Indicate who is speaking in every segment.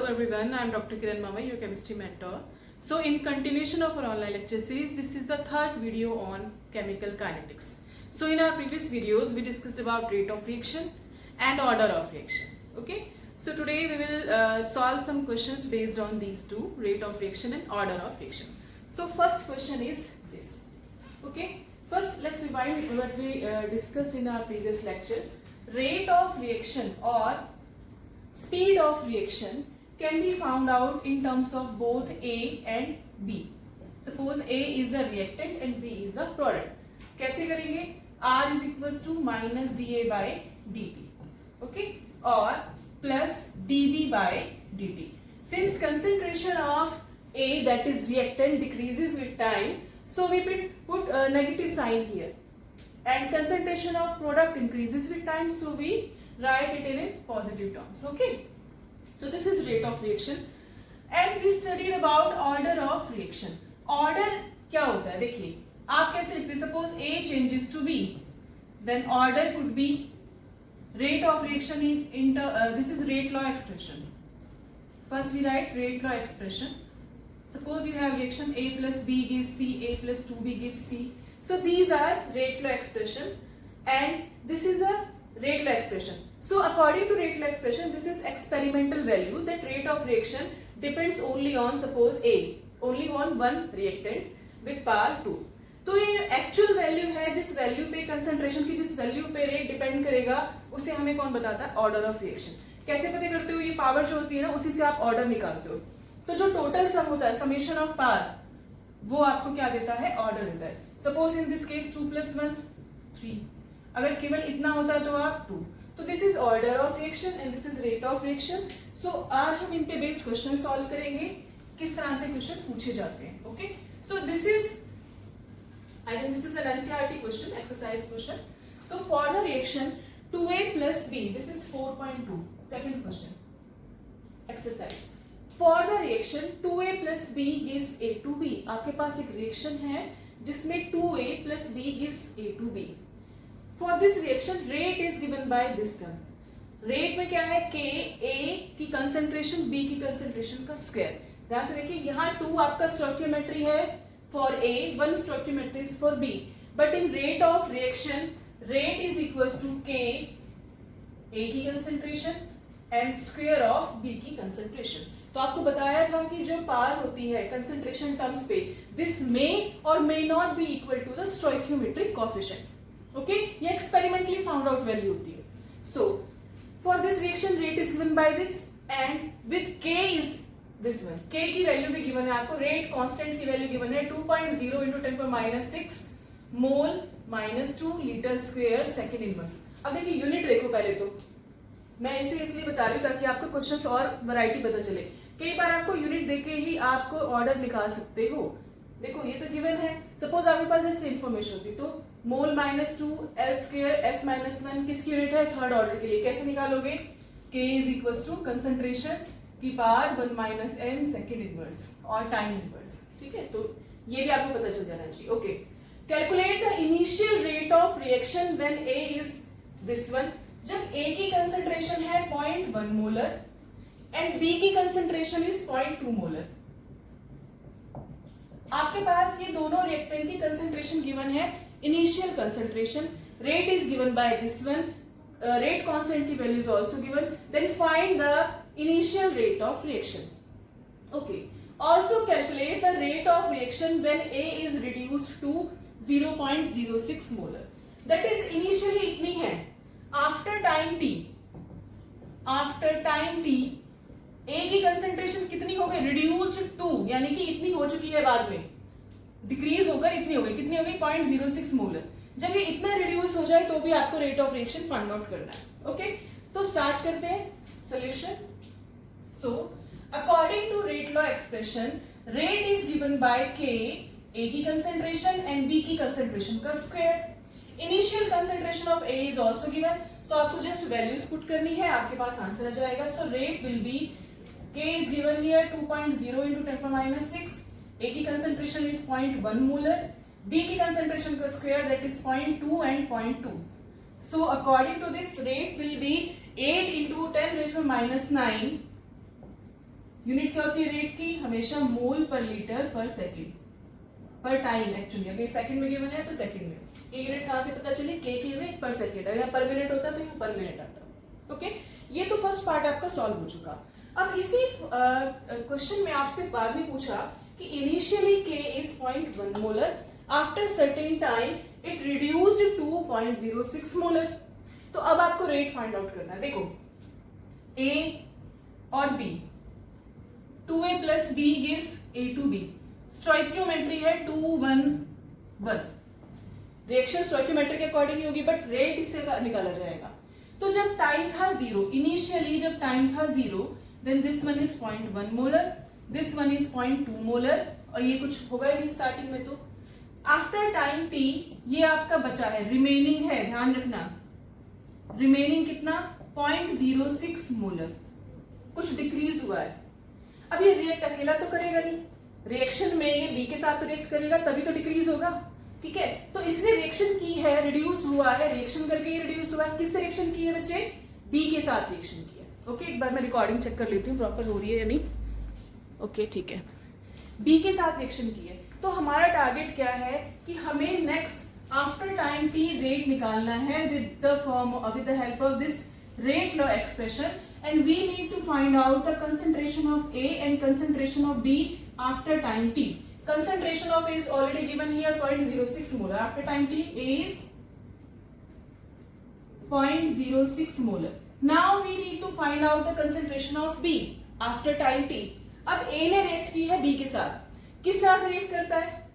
Speaker 1: Hello everyone, I am Dr. Kiran Mama, your chemistry mentor. So in continuation of our online lecture series, this is the third video on chemical kinetics. So in our previous videos, we discussed about rate of reaction and order of reaction. Okay. So today we will solve some questions based on these two, rate of reaction and order of reaction. So first question is this. Okay. First let's revise what we discussed in our previous lectures. Rate of reaction or speed of reaction can be found out in terms of both A and B. Suppose A is the reactant and B is the product. कैसे करेंगे? R is equals to minus dA by dt. Okay? Or plus dB by dt. Since concentration of A, that is reactant, decreases with time, so we put a negative sign here. And concentration of product increases with time, so we write it in positive terms. Okay, so this is rate of reaction and we studied about order of reaction. Order क्या होता है? देखिए आप कैसे लिखते हैं? Suppose A changes to B, then order could be rate of reaction in this is rate law expression. First we write rate law expression. Suppose you have reaction A plus B gives C, A plus 2B gives C. So these are rate law expression and this is a rate law expression. So according to rate law expression, this is experimental value that rate of reaction depends only on, suppose A, only on one reactant with power 2. तो ये actual value है जिस value पे concentration की जिस value पे rate depend करेगा उसे हमें कौन बताता है? Order of reaction. कैसे पता करते हो? ये power जो होती है ना उसी से आप order निकालते हो. तो जो total sum होता है summation of power वो आपको क्या देता है? Order देता है. Suppose in this case 2 plus 1 3. अगर केवल इतना होता है तो आप 2. तो this is order of reaction and this is rate of reaction. So आज हम इन पे बेस्ड क्वेश्चन सॉल्व करेंगे किस तरह से क्वेश्चन पूछे जाते हैं. Okay, so this is I think this is an NCERT question, exercise question. So for the reaction 2A plus B, this is 4.2, second question, exercise. For the reaction 2A plus B gives A to B. आपके पास एक reaction है जिसमें 2A plus B gives A to B. For this reaction, rate is given by this term. Rate में क्या है? K, A की concentration, B की concentration का square. ध्यान से देखिए यहाँ 2 आपका stoichiometry है for A, 1 stoichiometry is for B. But in rate of reaction, rate is equals to K, A की concentration and square of B की concentration. तो आपको बताया था कि जो पावर होती है concentration terms पे, this may or may not be equal to the stoichiometric coefficient. Okay, ये experimentally found out value होती है. So for this reaction rate is given by this and with K is this one. K की value भी given है आपको, rate constant की value given है 2.0 into 10 power minus 6 mole minus 2 liter square second inverse. अब देखिए unit देखो पहले तो, मैं इसे इसलिए बता रही हूँ ताकि आपको क्वेश्चंस और वैरायटी पता चले. कई बार आपको यूनिट देके ही आपको ऑर्डर निकाल सकते हो. देखो ये तो गिवन है. सपोज आपके पास जस्ट इन्फॉर्मेशन होती तो mole minus 2 L square S minus 1 किसकी यूनिट है? थर्ड ऑर्डर के लिए. कैसे निकालोगे? K is equals to concentration की power 1 minus n second inverse और टाइम इनवर्स. ठीक है, तो ये भी आपको पता चल जाना चाहिए. Okay, calculate the initial rate of reaction when A is this one. जब A की कंसंट्रेशन है 0.1 मोलर एंड B की कंसंट्रेशन इज 0.2 मोलर. आपके पास ये दोनों रिएक्टेंट की कंसंट्रेशन गिवन है. Initial concentration, rate is given by this one, rate constant की value is also given. Then find the initial rate of reaction. Okay. Also calculate the rate of reaction when A is reduced to 0.06 molar. That is initially इतनी है. After time t, A की concentration कितनी हो गई? Reduced to, यानी कि इतनी हो चुकी है बाद में. डिक्रीज होकर इतनी हो गई. कितनी हो गई? 0.06 मोलर. जब ये इतना रिड्यूस हो जाए तो भी आपको rate of reaction find out करना है. ओके, तो स्टार्ट करते हैं solution. So according to rate law expression, rate is given by K, A की कंसंट्रेशन एंड B की कंसंट्रेशन का square. Initial concentration of A is also given. So आपको just values put करनी है, आपके पास आंसर आ जाएगा. सो rate will B K is given here 2.0 into 10 power minus 6. A की concentration is 0.1 molar, B की concentration का square that is 0.2 and 0.2. So according to this rate will be 8 into 10 raised to minus 9 unit क्या होती है rate की? हमेशा मोल per litre per second, पर time actually, अगर सेकंड में गिवन है तो सेकंड में, ये यूनिट कहाँ से पता चली? के की यूनिट पर सेकंड, अगर पर मिनट होता तो ये पर मिनट आता। ओके, ये तो फर्स्ट पार्ट आपका सॉल्व हो चुका। अब इसी क्वेश्चन में आपसे बाद में पूछा कि initially k is 0.1 molar, after certain time it reduced to 0.06 molar. तो अब आपको रेट फाइंड आउट करना है। देखो ए और B, 2a plus B gives a2b, stoichiometry है 2 1 1, रिएक्शन स्टोइकियोमेट्री के अकॉर्डिंग ही होगी, बट रेट इससे निकाला जाएगा। तो जब टाइम था 0, इनिशियली जब टाइम था 0, then this one is 0.1 molar, this one is 0.2 molar, और ये कुछ होगा ही नहीं स्टार्टिंग में। तो आफ्टर टाइम t ये आपका बचा है, रिमेनिंग है, ध्यान रखना, रिमेनिंग कितना? 0.06 मोलर, कुछ डिक्रीज हुआ है। अब ये रिएक्ट अकेला तो करेगा नहीं, रिएक्शन में ये बी के साथ रिएक्ट करेगा तभी तो डिक्रीज होगा, ठीक है? तो इसने रिएक्शन की है, रिड्यूस हुआ है, रिएक्शन करके ये रिड्यूस हुआ है। किससे रिएक्शन की है बच्चे? बी के साथ रिएक्शन की है। ओके, एक बार मैं रिकॉर्डिंग चेक कर लेती हूँ प्रॉपर हो रही है या नहीं। ओके, ठीक है, बी के साथ रिएक्शन की है। तो हमारा टारगेट क्या है कि हमें next after time T rate निकालना है with the help of this rate law expression, and we need to find out the concentration of A and concentration of B after time t. Concentration of A is already given here 0.06 molar. After time t, A is 0.06 molar. Now we need to find out the concentration of B after time t. अब A ने rate की है B के साथ, किस तरह से rate करता है?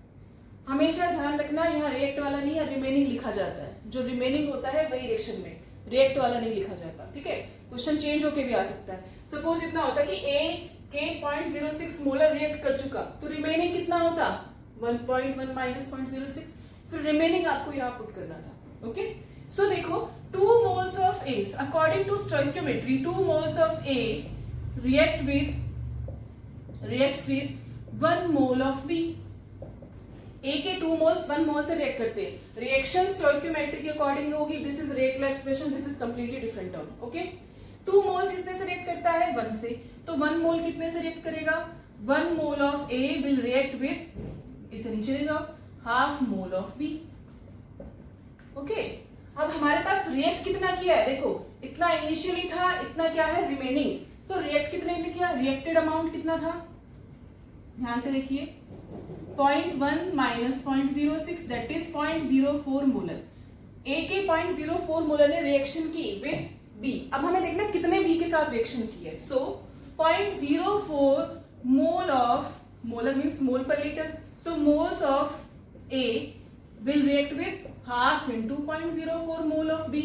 Speaker 1: हमेशा ध्यान रखना, यहाँ रेट वाला नहीं है, रिमेनिंग लिखा जाता है। जो रिमेनिंग होता है वही रिएक्शन में, रिएक्ट वाला नहीं लिखा जाता, ठीक है? क्वेश्चन चेंज होके भी आ सकता है। सपोज इतना होता कि A के 0.06 मोलर रिएक्ट कर चुका, तो रिमेनिंग कितना होता? 1.1 माइनस 0.06, फिर रिमेनिंग आपको यहाँ पुट करना था। ओके, सो देखो 2 moles of A, according to stoichiometry 2 moles of A reacts with 1 mole of B। A के 2 मोल्स 1 मोल से रिएक्ट करते हैं, रिएक्शन स्टोइकियोमेट्री के अकॉर्डिंग होगी। This is rate law expression, this is completely different term. Okay, 2 moles कितने से react करता है? 1 से, तो 1 मोल कितने से रिएक्ट करेगा? 1 mole of A will react with, इसे नीचे ले जाओ, half mole of B। Okay, अब हमारे पास रिएक्ट कितना किया है? देखो इतना इनिशियली था, इतना क्या है? रिमेनिंग। तो रिएक्ट कितने ने किया? रिएक्टेड अमाउंट कितना था? ध्यान से देखिए, 0.1 minus 0.06 that is 0.04 molar. A के 0.04 मोलर ने रिएक्शन की विद B। अब हमें देखना कितने B के साथ रिएक्शन की है। सो 0.04 mole of, molar means mole per litre, so moles of A will react with half into 0.04 mole of B।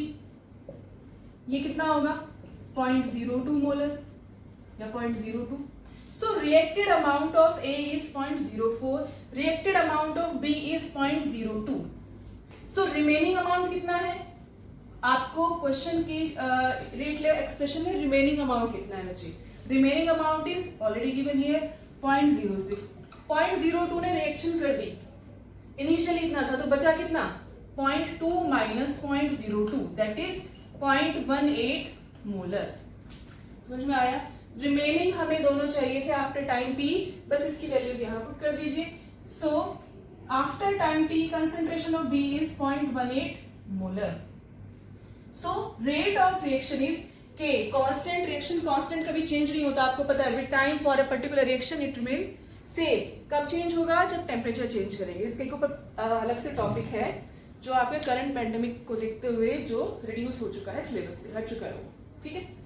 Speaker 1: ये कितना होगा? 0.02 मोलर या 0.02। So reacted amount of A is 0.04, reacted amount of B is 0.02. So remaining amount कितना है? आपको question की rate ले expression में रिमेनिंग अमाउंट लिखना है बच्चे। Remaining amount is already given here 0.06। 0.02 ने रिएक्शन कर दी, इनिशियली इतना था, तो बचा कितना? 0.2 माइनस 0.02 दैट इज 0.18 मोलर। समझ में आया? रिमेनिंग हमें दोनों चाहिए थे आफ्टर टाइम टी, बस इसकी वैल्यूज यहाँ पुट कर दीजिए। So after time t concentration of B is 0.18 molar. So rate of reaction is k, constant, reaction constant कभी चेंज नहीं होता, आपको पता है। With time for a particular reaction it remain same. कब चेंज होगा? जब टेम्परेचर चेंज करेंगे। इसके ऊपर अलग से टॉपिक है जो आपके करंट पैंडेमिक को देखते हुए जो रिड्यूस हो चुका है, सिलेबस से हट चुका है वो, ठीक है,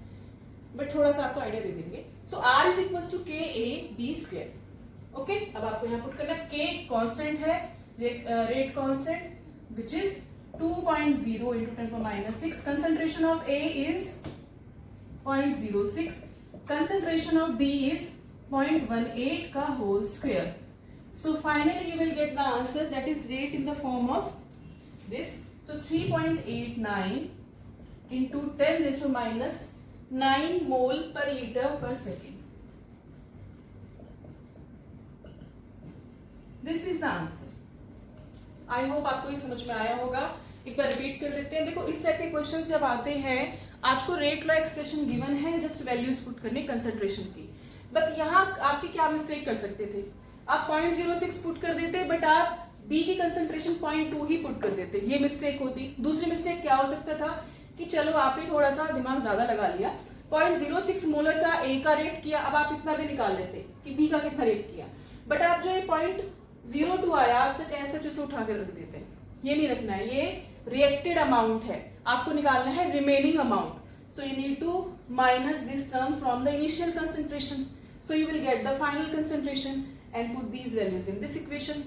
Speaker 1: बट थोड़ा सा आपको आइडिया दे देंगे। सो आर इज इक्वल टू के ए बी स्क्वायर। ओके, अब आपको यहाँ पुट करना, के कांस्टेंट है, rate constant which is 2.0 into 10⁻⁶. Concentration of A is 0.06. Concentration of B is 0.18 का whole square. So finally you will get the answer, that is rate in the form of this. So 3.89 into 10⁻⁹ mole per liter per second. This is the answer. I hope आपको ये समझ में आया होगा। एक बार repeat कर देते हैं। देखो इस टाइप के क्वेश्चंस जब आते हैं, आपको रेट लॉ एक्सप्रेशन गिवन है, जस्ट वैल्यूज पुट करने कंसंट्रेशन की। बट यहाँ आपकी क्या मिस्टेक कर सकते थे, आप 0.06 पुट कर देते, बट आप बी की कंसंट्रेशन 0.2 ही पुट कर देते, ये मिस्टेक होती। दूसरी मिस्टेक क्या हो सकता था कि चलो आपने थोड़ा सा दिमाग ज्यादा लगा लिया, 0.06 मोलर का ए का रेट किया, अब आप इतना भी निकाल लेते कि बी का कितना रेट किया, बट आप जो ये 0.02 आया आप सच ऐसा उसे उठा कर रख देते। ये नहीं रखना है, ये रिएक्टेड अमाउंट है, आपको निकालना है remaining amount. So you need to minus this term from the initial concentration, so you will get the final concentration and put these values in this equation.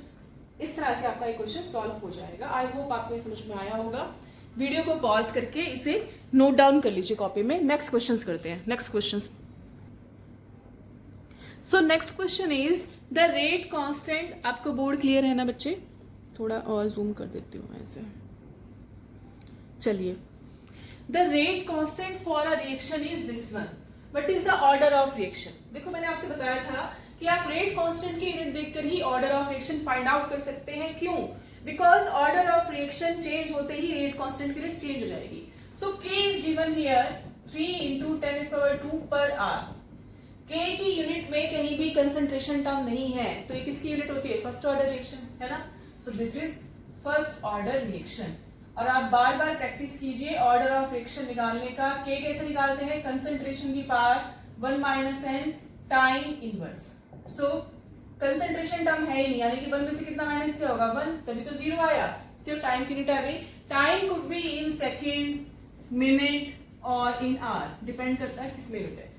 Speaker 1: इस तरह से आपका इक्वेशन सॉल्व हो जाएगा। आई होप आपको समझ में आया होगा। वीडियो को पॉज करके इसे नोट डाउन कर लीजिए कॉपी में। नेक्स्ट क्वेश्चंस करते हैं। Next questions, so next question is the rate constant. आपको बोर्ड क्लियर है ना बच्चे? थोड़ा और जूम कर देती हूँ ऐसे। चलिए, the rate constant for a reaction is this one, what is the order of reaction. देखो मैंने आपसे बताया था कि आप रेट कांस्टेंट की यूनिट देखकर ही order of reaction find out कर सकते हैं। क्यों? Because order of reaction change होते ही रेट कांस्टेंट की यूनिट चेंज हो जाएगी। So K is given here 3 × 10⁻² पर आर। K की यूनिट में कहीं भी कंसंट्रेशन टर्म नहीं है, तो ये किसकी यूनिट होती है? फर्स्ट ऑर्डर रिएक्शन, है ना। सो this is first order reaction. और आप बार बार प्रैक्टिस कीजिए ऑर्डर ऑफ रिएक्शन निकालने का। K कैसे निकालते हैं? कंसंट्रेशन की पावर 1 - n टाइम इनवर्स। सो कंसंट्रेशन टर्म है ही नहीं, यानी कि 1 में से कितना माइनस किया होगा? 1, तभी तो 0 आया। सिर्फ टाइम की यूनिट आ गई। Time could be in second, minute और इन आवर, डिपेंड करता है किस में यूनिट है।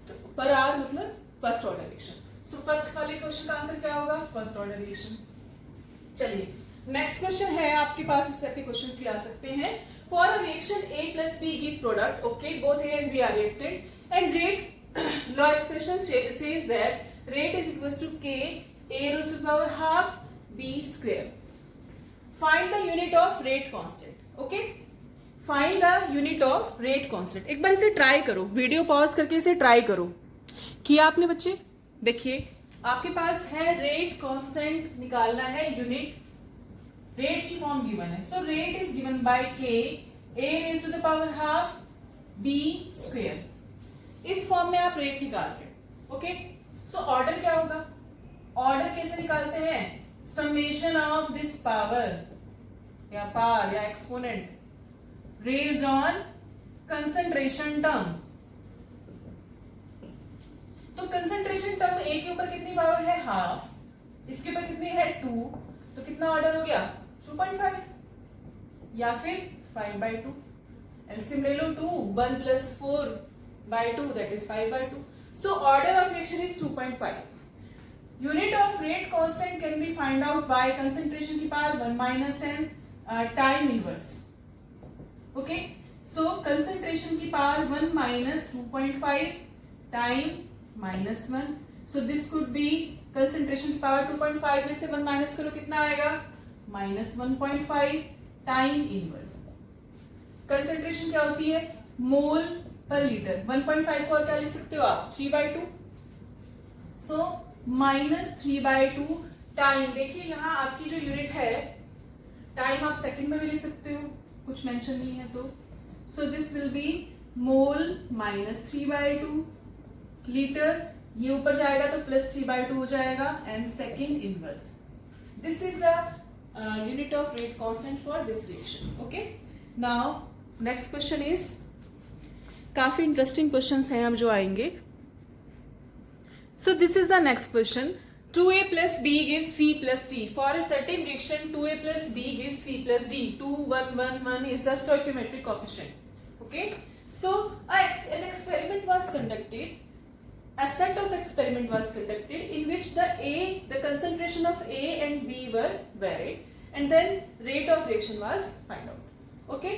Speaker 1: तो पर आवर मतलब first order reaction. So first वाले क्वेश्चन का आंसर क्या होगा? First order reaction. चलिए नेक्स्ट क्वेश्चन है आपके पास, इस तरह के क्वेश्चंस भी आ सकते हैं। For a reaction A + B give product, okay, both A and B are reacted and rate law expression says that rate is equals to K A⁻½ B square. Find the unit of rate constant. Okay? Find the unit of rate constant. एक बार इसे try करो, video pause करके इसे try करो। किया आपने बच्चे? देखिए आपके पास है रेट कांस्टेंट निकालना है, यूनिट रेट की फॉर्म गिवन है। So rate is given by K A⁻½ B square। इस फॉर्म में आप रेट निकाल रहे हैं। ओके, सो ऑर्डर क्या होगा? ऑर्डर कैसे निकालते हैं? समेशन ऑफ दिस पावर या पावर या exponent raised on concentration term. तो कंसंट्रेशन टर्म A के ऊपर कितनी पावर है? हाफ, इसके ऊपर कितनी है? 2, तो कितना ऑर्डर हो गया? 2.5 या फिर 5/2। एलसीएम ले लो 2, 1 + 4/2 that is 5/2। So order of reaction is 2.5. Unit of rate constant can be find out by concentration की power 1 - n time inverse. Okay, so concentration की power 1 - 2.5 time -1. So this could be concentration की power 2.5 में से 1 minus करो, कितना आएगा? -1.5 time inverse. Concentration क्या होती है? मोल पर लीटर। 1.5 को और क्या ले सकते हो आप? 3/2। सो -3/2 टाइम। देखिए यहाँ आपकी जो यूनिट है टाइम, आप सेकंड में भी ले सकते हो, कुछ मेंशन नहीं है तो। सो this will B mole -3/2 litre. ये ऊपर जाएगा तो +3/2 हो जाएगा and second inverse. This is the unit of rate constant for this reaction. Okay, now next question is, काफी इंटरेस्टिंग क्वेश्चंस हैं अब जो आएंगे। सो this is the next question. 2A + B gives C + D. For a certain reaction 2A + B gives C + D. 2, 1, 1, 1 is the stoichiometric coefficient. Okay, so an experiment was conducted. A set of experiment was conducted in which the concentration of A and B were varied, and then rate of reaction was find out. Okay,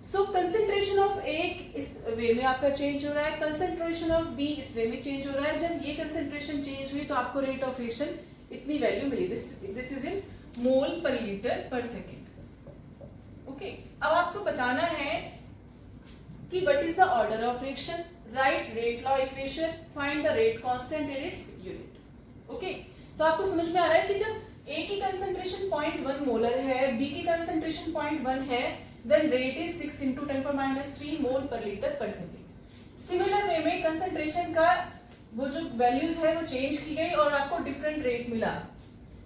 Speaker 1: so concentration of A इस वे में आपका change हो रहा है, concentration of B इस वे में change हो रहा है। जब ये concentration चेंज हुई तो आपको rate of reaction इतनी वैल्यू मिली। this is in mole per liter per second. Okay, अब आपको बताना है कि what is the order of reaction, write rate law equation, find the rate constant and its unit. Okay, तो आपको समझ में आ रहा है कि जब A की कंसंट्रेशन 0.1 मोलर है, B की कंसंट्रेशन 0.1 है, then rate is 6 × 10⁻³ mole per litre per second. Similar way में कंसंट्रेशन का वो जो वैल्यूज है वो चेंज की गई और आपको डिफरेंट रेट मिला,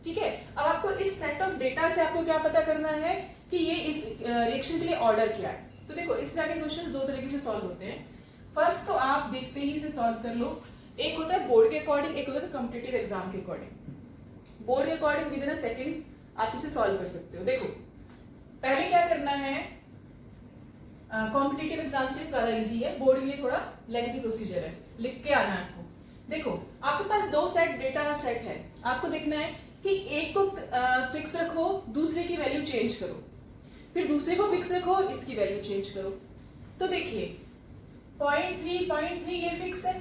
Speaker 1: ठीक है। अब आपको इस सेट ऑफ डेटा से आपको क्या पता करना है कि ये इस रिएक्शन के लिए ऑर्डर क्या है। तो देखो इस तरह के क्वेश्चन दो तरीके से सॉल्व होते हैं। फर्स्ट तो आप देखते ही इसे सॉल्व कर लो। एक होता है बोर्ड के अकॉर्डिंग, एक होता है कॉम्पिटिटिव एग्जाम के अकॉर्डिंग। बोर्ड के according with in a seconds आप इसे सॉल्व कर सकते हो। देखो पहले क्या करना है, कॉम्पिटिटिव एग्जाम्स के लिए ज्यादा इजी है, बोर्ड के लिए थोड़ा लेंथी प्रोसीजर है, लिख के आना है आपको। देखो आपके पास दो सेट डेटा सेट है, आपको देखना है कि एक को फिक्स रखो, दूसरे की वैल्यू चेंज करो, फिर दूसरे को फिक्स रखो, इसकी वैल्यू चेंज करो। तो देखिए 0.3 ये फिक्स है,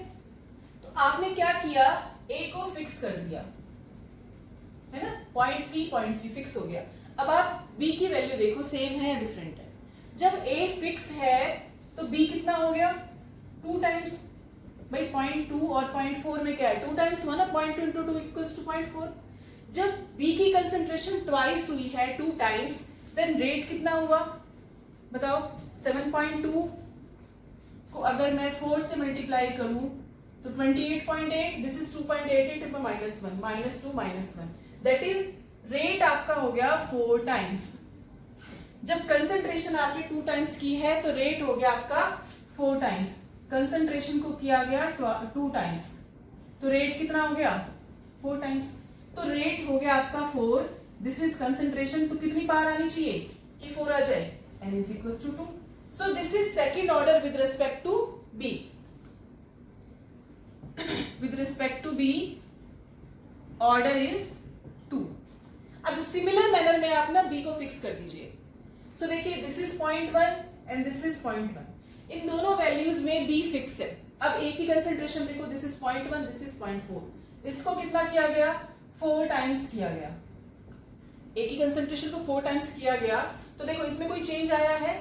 Speaker 1: तो आपने क्या किया, ए को फिक्स कर दिया, है ना। 0.3 फिक्स हो गया। अब आप बी की वैल्यू देखो सेम है या डिफरेंट है। जब ए फिक्स है तो बी कितना हो गया, 2 टाइम्स। भाई 0.2 और 0.4 में क्या है, 2 टाइम्स हुआ ना, 0.2 into 2 equals to 0.4। जब बी की कंसेंट्रेशन ट्वाइस हुई है, 2 टाइम्स, देन रेट कितना हुआ बताओ। 7.2 को अगर मैं 4 से मल्टीप्लाई करूं तो 28.8, this is 2.88 into -1, -2 -1, that is rate आपका हो गया 4 टाइम्स। जब कंसेंट्रेशन आपने 2 टाइम्स की है तो रेट हो गया आपका 4 टाइम्स। कंसेंट्रेशन को किया गया 2 टाइम्स, तो रेट कितना हो गया 4 टाइम्स। तो रेट हो गया आपका 4, दिस इज कंसेंट्रेशन, तो कितनी पावर आनी चाहिए कि 4 आ जाए, n is equals to 2। So this is second order with respect to B. With respect to B order is 2। अब सिमिलर मैनर में आप ना बी को फिक्स कर दीजिए। सो देखिए this is 0.1 and this is 0.1, इन दोनों वैल्यूज में बी फिक्स है। अब ए की कंसेंट्रेशन देखो, दिस इज 0.1, दिस इज 0.4, इसको कितना किया गया 4 टाइम्स किया गया। ए की कंसेंट्रेशन को 4 टाइम्स किया गया, तो देखो इसमें कोई चेंज आया है,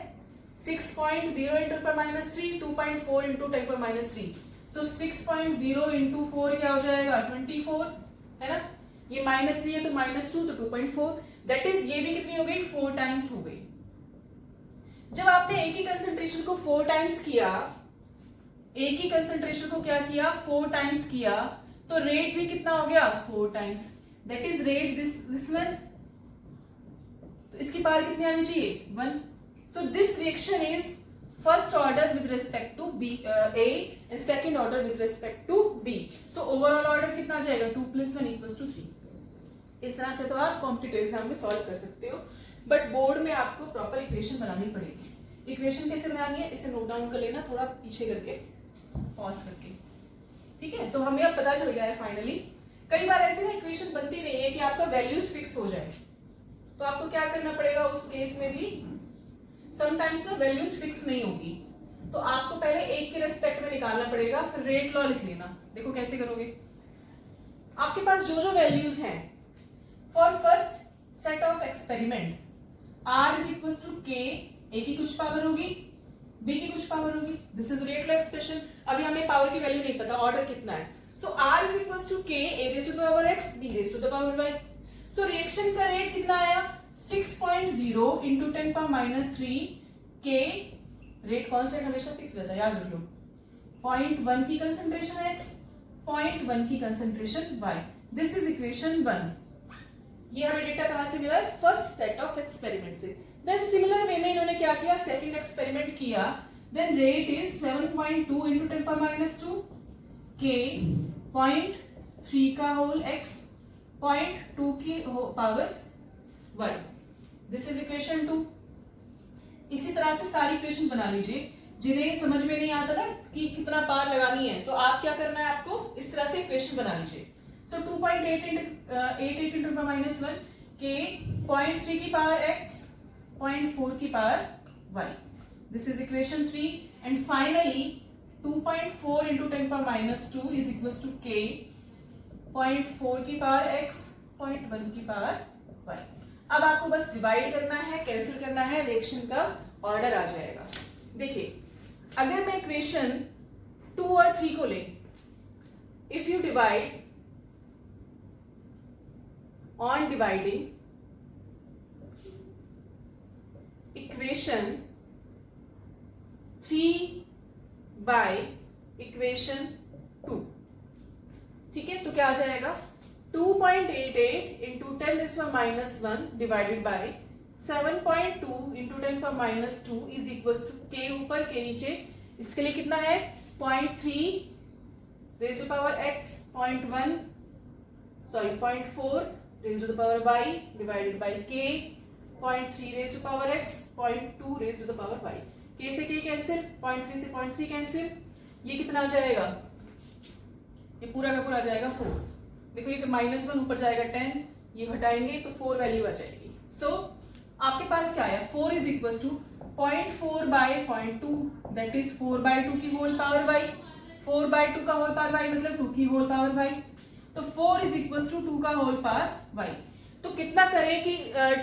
Speaker 1: 6.0 into 10⁻³ 2.4 into 10⁻³। सो 6.0 into 4 क्या हो जाएगा 24, है ना। ये -3 है तो -2 तो 2.4, दैट इज ये भी कितनी हो गई 4 टाइम्स हो गई। जब आपने ए की कंसेंट्रेशन को 4 टाइम्स किया, ए की कंसेंट्रेशन को क्या किया 4 टाइम्स किया, तो रेट भी कितना हो गया 4 times, that is rate this one. तो इसकी पावर कितनी आनी चाहिए 1। So this reaction is first order with respect to B A and second order with respect to B. So overall order कितना आ जाएगा 2 + 1 = 3। इस तरह से तो आप कॉम्पिटिटिव एग्जाम में सॉल्व कर सकते हो, बट बोर्ड में आपको प्रॉपर इक्वेशन बनानी पड़ेगी। इक्वेशन कैसे बनानी है इसे नोट डाउन कर लेना, थोड़ा पीछे करके पॉज करके, ठीक है। तो हमें अब पता चल गया है फाइनली। कई बार ऐसे ना इक्वेशन बनती नहीं है कि आपका वैल्यूज फिक्स हो जाए, तो आपको क्या करना पड़ेगा उस केस में भी, समटाइम्स ना वैल्यूज फिक्स नहीं होगी, तो आपको पहले एक के रेस्पेक्ट में निकालना पड़ेगा, फिर रेट लॉ लिख लेना। देखो कैसे करोगे, आपके पास जो जो वैल्यूज हैं for first set of experiment r is equals to k, a की कुछ पावर होगी, b की कुछ पावर होगी, this is rate law expression. अभी हमें पावर की वैल्यू नहीं पता, ऑर्डर कितना है। सो r is equals to k, a raised to the power x, b raised to the power y। So reaction का रेट कितना आया 6.0 into 10⁻³ k, रेट कांस्टेंट हमेशा फिक्स रहता है याद रख लो। 0.1 की कंसेंट्रेशन x, 0.1 की concentration y, this is equation 1। ये हमें डेटा कहां से मिला है फर्स्ट सेट ऑफ एक्सपेरिमेंट से। देन सिमिलर वे में इन्होंने क्या किया, सेकंड एक्सपेरिमेंट किया, then rate is 7.2 into 10⁻² k, 0.3 का होल x, 0.2 की power y, this is equation 2। इसी तरह से सारी इक्वेशन बना लीजिए। जिन्हें समझ में नहीं आता ना कि कितना पावर लगानी है, तो आप क्या करना है, आपको इस तरह से इक्वेशन बना लीजिए। So 2.88 into 10⁻1 k, 0.3 की पावर x, 0.4 की power y, this is equation 3, and finally 2.4 into 10⁻² is equals to k, 0.4 की पावर x, 0.1 की पावर y। अब आपको बस डिवाइड करना है, कैंसिल करना है, रिएक्शन का ऑर्डर आ जाएगा। देखिए अगर मैं इक्वेशन 2 और 3 को ले, if you divide on dividing equation 3 by equation 2, ठीक है, तो क्या आ जाएगा 2.88 into 10⁻⁻1 divided by 7.2 into 10⁻2 is equal to k ऊपर के नीचे, इसके लिए कितना है 0.3 raise to power x 0.4 raise to power y divided by k 0.3 raise to power x 0.2 raise to power y। k से k कैंसिल, 0.3 से 0.3 cancel, ये कितना आ जाएगा, ये पूरा का पूरा आ जाएगा 4। देखो ये -1 ऊपर जाएगा 10, ये हटाएंगे तो 4 वैल्यू आ जाएगी। सो आपके पास क्या है 4 is equal to 0.4 by 0.2 that is 4/2 की होल पावर y, 4/2 का होल पावर y मतलब 2 की होल पावर y, तो 4 इज इक्वल टू 2 का होल पावर y। तो कितना करें कि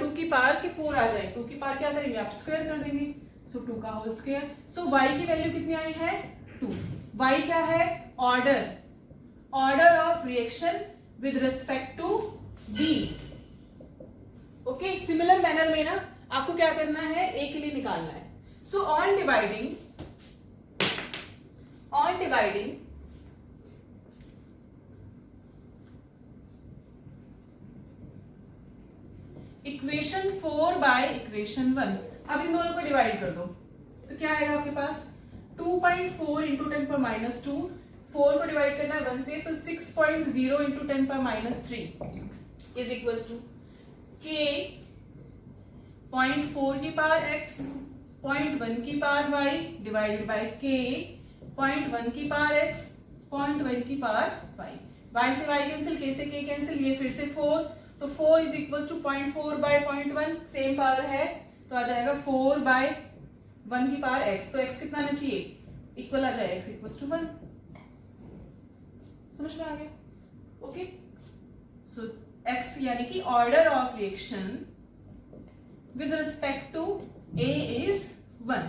Speaker 1: 2 की पावर के 4 आ जाए, 2 की पावर क्या करेंगे आप स्क्वायर कर देंगे, सो 2 का होल स्क्वायर। सो y की वैल्यू कितनी आई है 2। y क्या है order of reaction with respect to b। Okay, similar manner में ना आपको क्या करना है a के लिए निकालना है। So on dividing equation 4 by equation 1, अब इन दोनों को डिवाइड कर दो तो क्या आएगा आपके पास 2.4 इंटू 10⁻2, 4 को डिवाइड करना है 1 से तो 6.0 into 10⁻3 is equal to k 0.4 की पावर x 0.1 की power y divided by k 0.1 की पावर x 0.1 की पावर y। y से y कैंसिल, k से k कैंसिल, ये फिर से 4, तो 4 is equal to 0.4 by 0.1 same power है तो आ जाएगा 4 बाय 1 की पावर x, तो x कितना आना चाहिए इक्वल आ जाए x इक्वल टू 1। समझ में आ गया? ओके, सो x यानी कि order of reaction with respect to a is 1।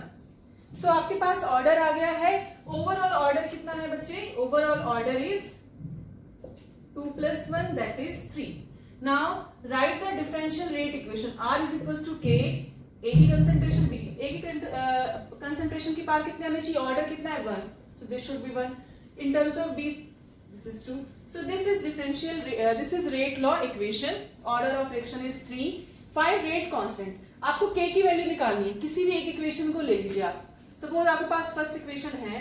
Speaker 1: So आपके पास ऑर्डर आ गया है। ओवरऑल ऑर्डर कितना है बच्चे, overall order is 2 + 1 that is 3। Now write the differential rate equation R is equals to K, A की concentration B, A की concentration की पार कितने आने चाहिए, ऑर्डर कितना है 1, so this should be 1, in terms of B this is 2, so this is differential this is rate law equation, order of reaction is 3, find rate constant। आपको K की value निकालनी है, किसी भी एक इक्वेशन को ले लीजिए आप, सपोज आपके पास फर्स्ट इक्वेशन है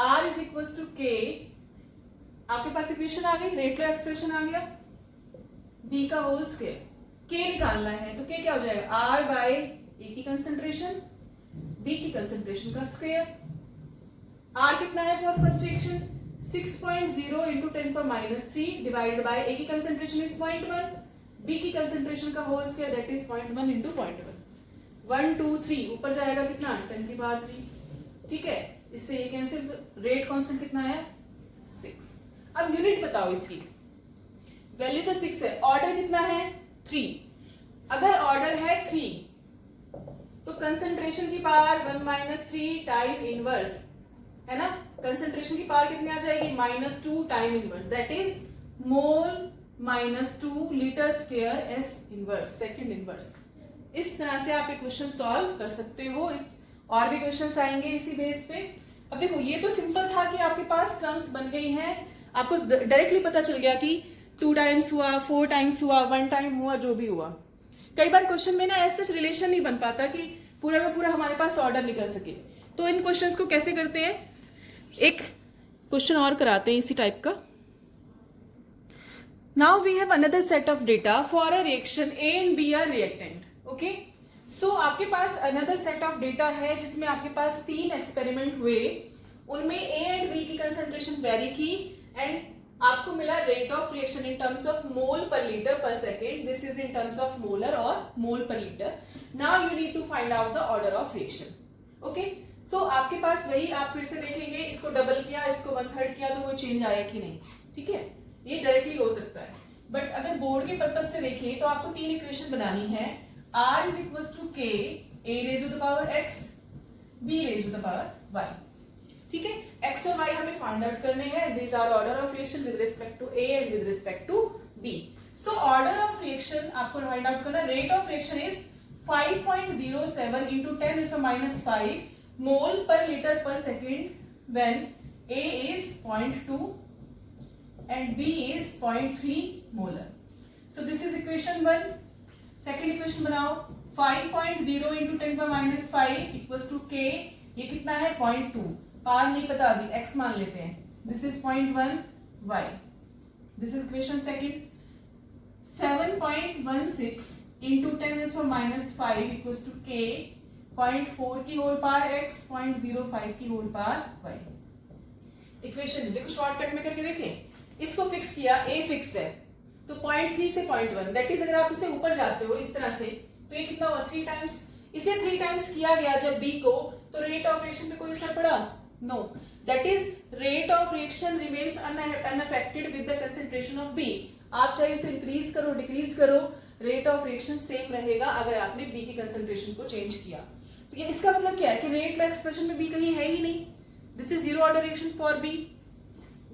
Speaker 1: R is equals to K, आपके पास इक्वेशन आ गई, रेट लॉ एक्सप्रेशन आ गया, b का होल स्क्वायर, k निकालना है तो k क्या हो जाएगा r बाय a की कंसंट्रेशन b की कंसंट्रेशन का स्क्वायर। r कितना है for first reaction 6.0 into 10⁻³ divided by a की कंसंट्रेशन इज 0.1, b की कंसंट्रेशन का whole square that is 0.1 into 0.1, 1 2 3 ऊपर जाएगा कितना 10⁻3, ठीक है, इससे ये कैंसिल, रेट कांस्टेंट कितना है 6। अब यूनिट बताओ इसकी, वैल्यू तो 6 है, ऑर्डर कितना है 3, अगर ऑर्डर है 3 तो कंसंट्रेशन की पावर 1 - 3 टाइम इनवर्स है ना, कंसंट्रेशन की पावर कितनी आ जाएगी -2 time inverse that is mole -2 litre square s inverse second inverse. इस तरह से आप क्वेश्चन सॉल्व कर सकते हो, इस और भी क्वेश्चंस आएंगे इसी बेस पे। अब देखो ये तो सिंपल था कि आपके पास टर्म्स बन गई हैं, आपको डायरेक्टली पता चल गया कि 2 टाइम्स हुआ, 4 टाइम्स हुआ, 1 टाइम हुआ, जो भी हुआ। कई बार क्वेश्चन में ना ऐसा रिलेशन नहीं बन पाता कि पूरा का पूरा हमारे पास ऑर्डर निकल सके, तो इन क्वेश्चंस को कैसे करते हैं, एक क्वेश्चन और कराते हैं इसी टाइप का। Now we have another set of data for a reaction A and B are reactant. Okay, so आपके पास अनदर सेट ऑफ डेटा है जिसमें आपके पास 3 एक्सपेरिमेंट हुए, उनमें ए एंड बी की कंसंट्रेशन वेरी की एंड आपको मिला rate of reaction in terms of mole per litre per second, this is in terms of molar और mole per litre. Now you need to find out the order of reaction. Okay, so आपके पास वही आप फिर से देखेंगे, इसको double किया, इसको 1/3 किया तो कोई चेंज आया कि नहीं, ठीक है, ये डायरेक्टली हो सकता है, बट अगर बोर्ड के पर्पज से देखें तो आपको 3 इक्वेशन बनानी है, r is equals to k a raised to the power x b raised to the power y, ठीक है, x और y हमें फाइंड आउट करने हैं, these are order of reaction with respect to a and with respect to b। so order of reaction आपको find out करना, rate of reaction is 5.07 into 10⁻⁵ mole per litre per second when a is 0.2 and B is 0.3 molar. So this is equation 1. Second equation बनाओ, 5.0 into 10 power minus 5 equals to K. ये कितना है 0.2, पार नहीं पता अभी, x मान लेते हैं. This is 0.1 y. This is equation second. 7.16 into 10 raised to minus 5 equals to K. 0.4 की होल पावर x, 0.05 की होल पावर y. इक्वेशन देखो शॉर्टकट में करके देखें. इसको फिक्स किया, a फिक्स है तो 0.3 से 0.1, दैट इज अगर आप इसे ऊपर जाते हो इस तरह से तो ये कितना हुआ 3 टाइम्स. इसे 3 टाइम्स किया गया जब b को, तो रेट ऑफ रिएक्शन पे कोई असर पड़ा? No. That is rate of reaction remains unaffected with the concentration of b. आप चाहे उसे इंक्रीज करो डिक्रीज करो, रेट ऑफ रिएक्शन सेम रहेगा अगर आपने b की कंसंट्रेशन को चेंज किया. तो ये इसका मतलब क्या है कि रेट एक्सप्रेशन में b कहीं है ही नहीं. This is zero order reaction for b.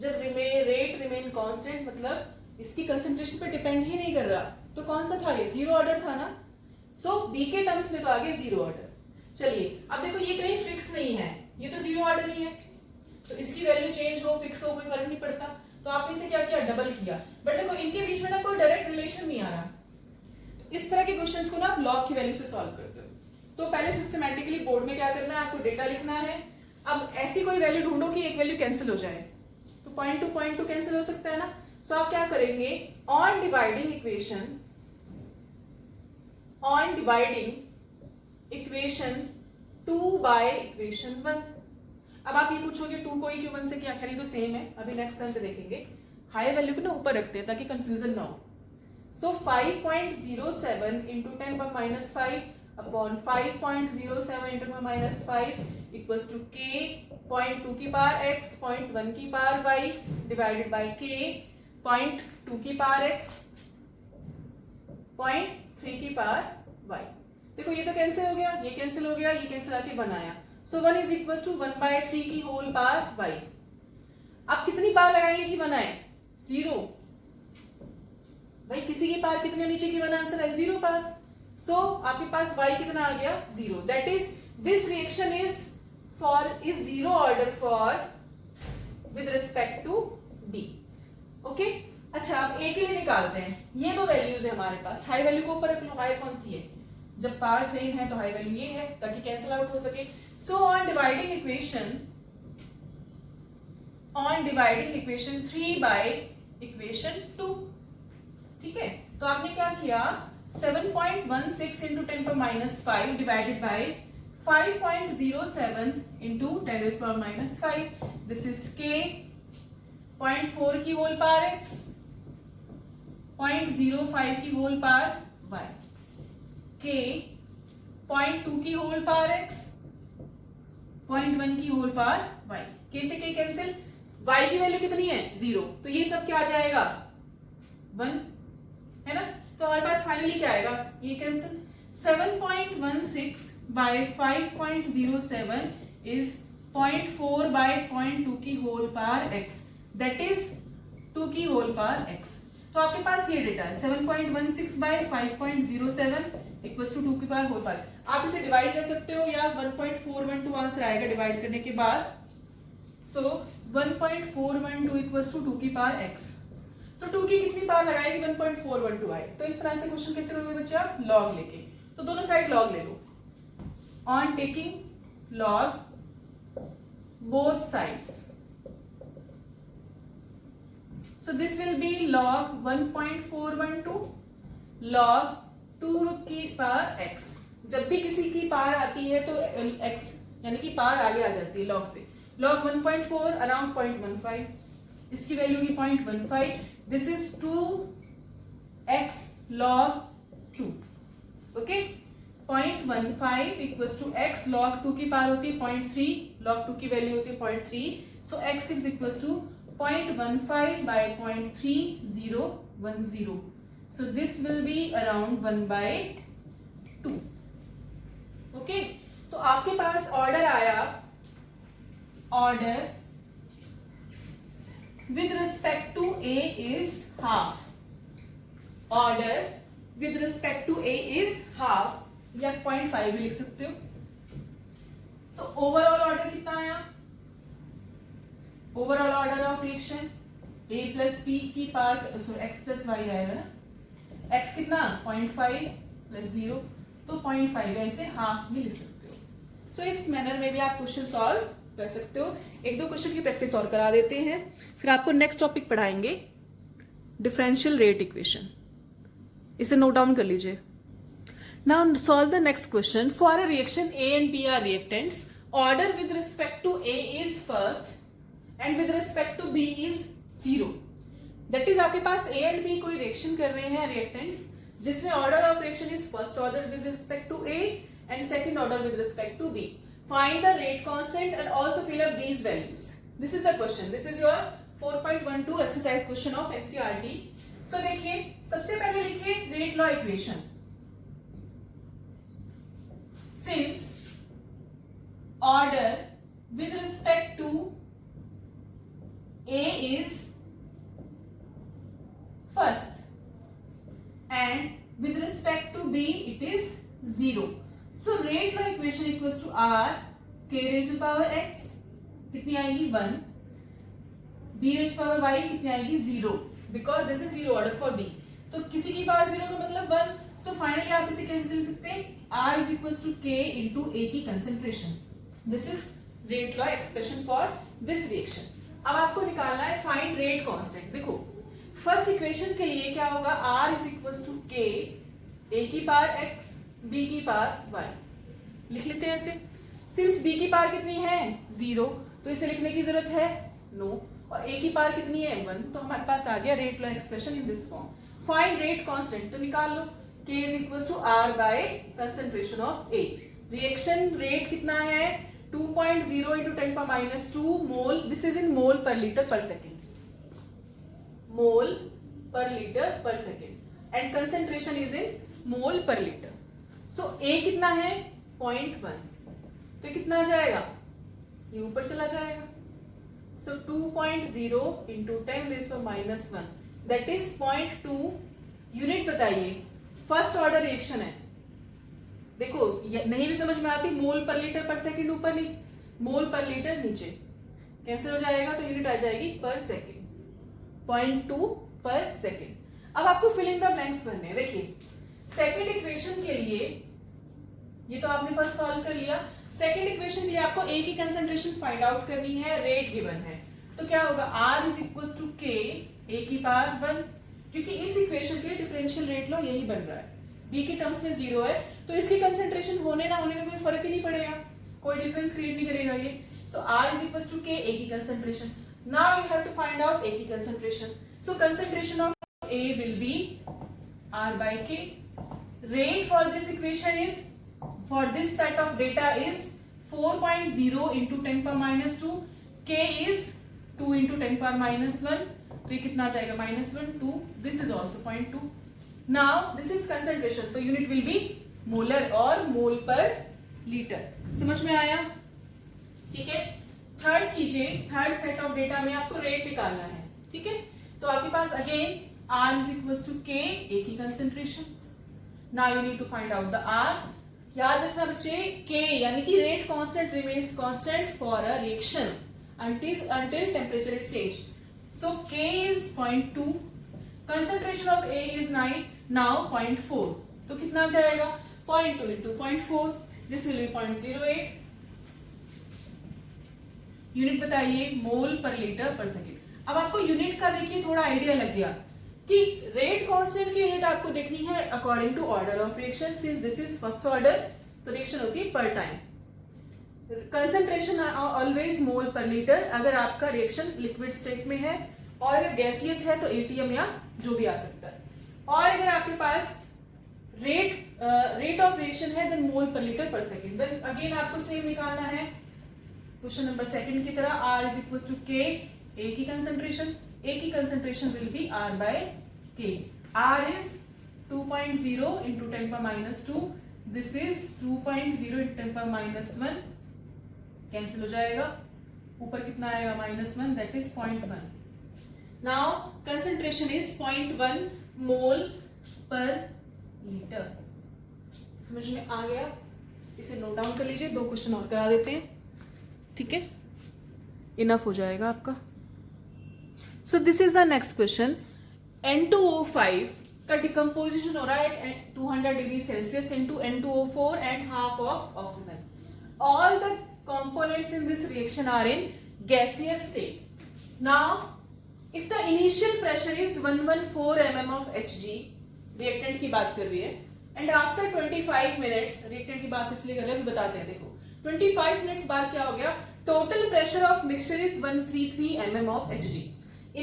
Speaker 1: जब रेट रिमेन कांस्टेंट मतलब इसकी कंसंट्रेशन पे डिपेंड ही नहीं कर रहा, तो कौन सा था ये? जीरो ऑर्डर था ना. सो b के टर्म्स में तो आ गया जीरो ऑर्डर. चलिए अब देखो ये कहीं फिक्स नहीं है, ये तो जीरो ऑर्डर ही है, तो इसकी वैल्यू चेंज हो फिक्स हो कोई फर्क नहीं पड़ता. तो आपने इसे क्या किया? डबल किया. बट देखो इनके बीच में ना कोई डायरेक्ट रिलेशन नहीं आ रहा. तो इस तरह के क्वेश्चंस को ना आप लॉग की वैल्यू से सॉल्व करते हो. तो पहले सिस्टमैटिकली बोर्ड में क्या करना है, आपको डेटा लिखना है. अब ऐसी कोई वैल्यू ढूंढो कि एक वैल्यू कैंसिल हो जाए. तो 0.2 कैंसिल हो सकता है ना. सो आप क्या करेंगे, on dividing equation 2 by equation 1. अब आप ये पूछोगे 2 को ही क्यों 1 से क्या करें, तो सेम है. अभी नेक्स्ट टर्म पे देखेंगे. हायर वैल्यू को ना ऊपर रखते हैं ताकि कंफ्यूजन ना हो. सो 5.07 into 10 power minus 5 upon 5.07 into 10 power minus 5 equals to k 0.2 की पावर x 0.1 की power y divided by k 0.2 की पावर x 0.3 की पावर y. देखो ये तो कैंसिल हो गया, ये कैंसिल हो गया, ये कैंसिल आके 1 आया. सो 1 is equals to 1/3 की होल पावर y. अब कितनी पावर लगाएंगे कि 1 आए? 0. भाई किसी की पावर कितने नीचे की 1 आंसर है 0 पावर. सो आपके पास y कितना आ गया? 0. That is this reaction is zero order for with respect to b. Okay. अच्छा अब a के लिए निकालते हैं. ये दो वैल्यूज है हमारे पास. हाई वैल्यू को ऊपर रख लो. हाई कौन सी है? जब पावर सेम है तो हाई वैल्यू ये है ताकि कैंसिल आउट हो सके. So on dividing equation 3 by equation 2. ठीक है. तो आपने क्या किया, 7.16 into 10 power minus 5 divided by 5.07 into 10 raised to power minus 5. This is k 0.4 की होल पावर x 0.05 की होल पावर y. k 0.2 की होल पावर x 0.1 की होल पावर y. k से k कैंसिल. y की वैल्यू कितनी है? 0. तो ये सब क्या आ जाएगा? 1 है ना. तो हमारे पास फाइनली क्या आएगा? ये कैंसिल. 7.16 by 5.07 is 0.4 by 0.2 की whole power x. That is 2 की होल पावर x. तो आपके पास ये डेटा है 7.16 by 5.07 इक्वल्स टू 2 की पावर होल पावर. आप इसे डिवाइड कर सकते हो या 1.412 आंसर आएगा डिवाइड करने के बाद. सो 1.412 इक्वल्स टू 2 की पावर x. तो 2 की कितनी पावर लगाएगी? 1.412 आए. तो इस तरह से क्वेश्चन कैसे करोगे बच्चा? लॉग लेके. तो दोनों साइड लॉग ले लो. On taking log both sides. So this will be log 1.412 log 2 की पावर x. जब भी किसी की पावर आती है तो x यानी कि पावर आगे आ जाती है लॉग से. Log 1.4 around 0.15. इसकी वैल्यू की 0.15. This is 2x log 2. ओके. 0.15 इक्वल्स टू x log 2 की पावर होती है 0.3. log 2 की वैल्यू होती है 0.3. So x is equals to 0.15 by 0.3010. So this will be around 1/2. Okay. तो आपके पास ऑर्डर आया, order with respect to A is half. Order with respect to A is half या 0.5 भी लिख सकते हो. तो ओवरऑल ऑर्डर कितना आया? Overall order of reaction a plus P की power sorry X plus Y आएगा ना, x कितना 0.5 प्लस 0, तो 0.5 ऐसे हाफ में लिख सकते हो। सो इस मैनर में भी आप क्वेश्चन सॉल्व कर सकते हो। एक दो क्वेश्चन की प्रैक्टिस और करा देते हैं, फिर आपको नेक्स्ट टॉपिक पढ़ाएंगे डिफरेंशियल रेट इक्वेशन। इसे नोट डाउन कर लीजिए। Now solve the next question. For a reaction A and B are reactants, order with respect to A is first and with respect to B is 0। That is आपके पास A and B कोई reaction कर रहे हैं reactants, जिसमें order of reaction is first order with respect to A and second order with respect to B। Find the rate constant and also fill up these values. This is the question. This is your 4.12 exercise question of NCERT। So देखिए, सबसे पहले लिखिए rate law equation. Since order with respect to A is first and with respect to B it is 0. So rate law equation equals to R K raised to power X कितनी आएगी 1, B raised to power Y कितनी आएगी 0, because this is 0 order for B। तो किसी की power 0 का मतलब 1। So finally आप इसे कैसे लिख सकते हैं, R is equals to K into A की concentration। This is rate law expression for this reaction। अब आपको निकालना है फाइंड रेट कांस्टेंट। देखो फर्स्ट इक्वेशन के लिए क्या होगा, R is equal to K A की पावर X B की पावर Y। लिख लेते हैं ऐसे। सिंस B की पावर कितनी है 0, तो इसे लिखने की जरूरत है नो, और A की पावर कितनी है 1, तो हमारे पास आ गया rate law expression in this form. Find rate constant, तो निकाल लो K is equal to R by concentration of A। Reaction rate कितना है 2.0 into 10 power minus 2 mole. This is in mole per liter per second. Mole per liter per second. And concentration is in mole per liter. So A कितना है 0.1, तो कितना आ जाएगा, ये ऊपर चला जाएगा। So 2.0 into 10 raised to minus 1, that is 0.2। Unit बताइए, फर्स्ट ऑर्डर रिएक्शन है। देखो नहीं भी समझ में आती, मोल पर लीटर पर सेकंड ऊपर नहीं, मोल पर लीटर नीचे, कैंसिल हो जाएगा तो यूनिट आ जाएगी पर सेकंड, 0.2 पर सेकंड। अब आपको फिल इन द ब्लैंक्स भरने हैं। देखिए सेकंड इक्वेशन के लिए, ये तो आपने फर्स्ट सॉल्व कर लिया। सेकंड इक्वेशन के लिए आपको A की कंसंट्रेशन फाइंड आउट करनी है, रेट गिवन है, तो क्या होगा R is equal to K A की पावर 1, क्योंकि इस इक्वेशन के लिए डिफरेंशियल रेट लॉ यही बन रहा है। B के टर्म्स में 0 है, तो इसकी कंसंट्रेशन होने ना होने में कोई फर्क ही नहीं पड़ेगा, कोई डिफरेंस क्रिएट नहीं करेगा ये। So R is equal to K A की concentration. Now you have to find out A की concentration. So concentration of A will be R by K। Rate for this equation is, for this set of data is 4.0 into 10 power minus 2, K is 2 into 10 power minus 1, तो ये कितना आ जाएगा -1, 2, this is also 0.2। now this is concentration, तो unit will be molar और mole per litre. समझ में आया? ठीक है, थर्ड कीजिए। थर्ड सेट ऑफ डेटा में आपको रेट निकालना है। ठीक है, तो आपके पास again R is equals to K A की concentration. now you need to find out the R। याद रखना बच्चे, K यानी कि rate constant remains constant for a reaction until temperature is changed। so K is 0.2, concentration of A is 9, now 0.4, तो कितना आ जाएगा 0.2 into 0.4, this will be 0.08। Unit बताइए मोल पर लीटर पर सेकेंड। अब आपको यूनिट का देखिए थोड़ा आइडिया लग गया कि रेट कांस्टेंट की यूनिट आपको देखनी है according to order of reaction. Since this is first order, तो रिएक्शन होती है पर टाइम। कंसंट्रेशन ऑलवेज मोल पर लीटर अगर आपका रिएक्शन लिक्विड स्टेट में है, और अगर गैसियस है तो एटीएम या जो भी आ सकता है। और अगर आपके पास रेट ऑफ रिएक्शन है then mole per litre per second. Then again आपको सेम निकालना है क्वेश्चन नंबर सेकंड की तरह। R is equal to K A की कंसंट्रेशन, A की concentration will be R by K। R is 2.0 into 10 power minus 2, this is 2.0 into 10 power minus 1, cancel हो जाएगा, ऊपर कितना आएगा -1, that is 0.1। now concentration is 0.1 mole per litre. समझ में आ गया? इसे नोट डाउन कर लीजिए, 2 क्वेश्चन और करा देते हैं। ठीक है, इनफ हो जाएगा आपका। सो this is the next question. N2O5 का डिकम्पोजिशन हो रहा है 200 degree Celsius into N2O4 and half of oxygen. All the components in this reaction are in gaseous state. Now, if the initial pressure is 114 mm of Hg, reactant की बात कर रही है, and after 25 minutes, reactant की बात इसलिए कर रहे हैं, अभी बताते हैं. देखो 25 minutes बाद क्या हो गया, total pressure of mixture is 133 mm of Hg.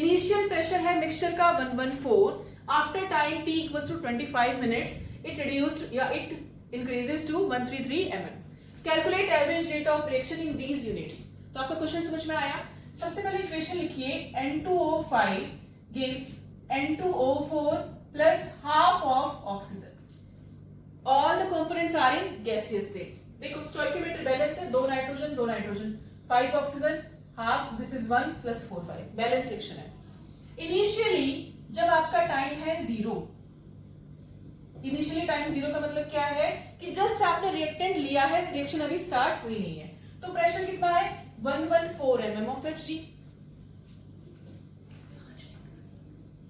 Speaker 1: Initial pressure है mixture का 114. After time t equals to 25 minutes, it reduced या it increases to 133 mm. Calculate average rate of reaction in these units. तो आपका question समझ में आया. सबसे पहले इक्वेशन लिखिए. N2O5 gives N2O4 plus half of oxygen. All the components are in gaseous state. देखो स्टोइकियोमेट्रिक बैलेंस है, 2 nitrogen 5 oxygen, half, this is 1 plus 4 5. Balance reaction है. इनिशियली जब आपका टाइम है 0, इनिशियली टाइम 0 का मतलब क्या है कि जस्ट आपने रिएक्टेंट लिया है, रिएक्शन अभी स्टार्ट हुई नहीं है. तो प्रेशर कितना है 114 mm of Hg.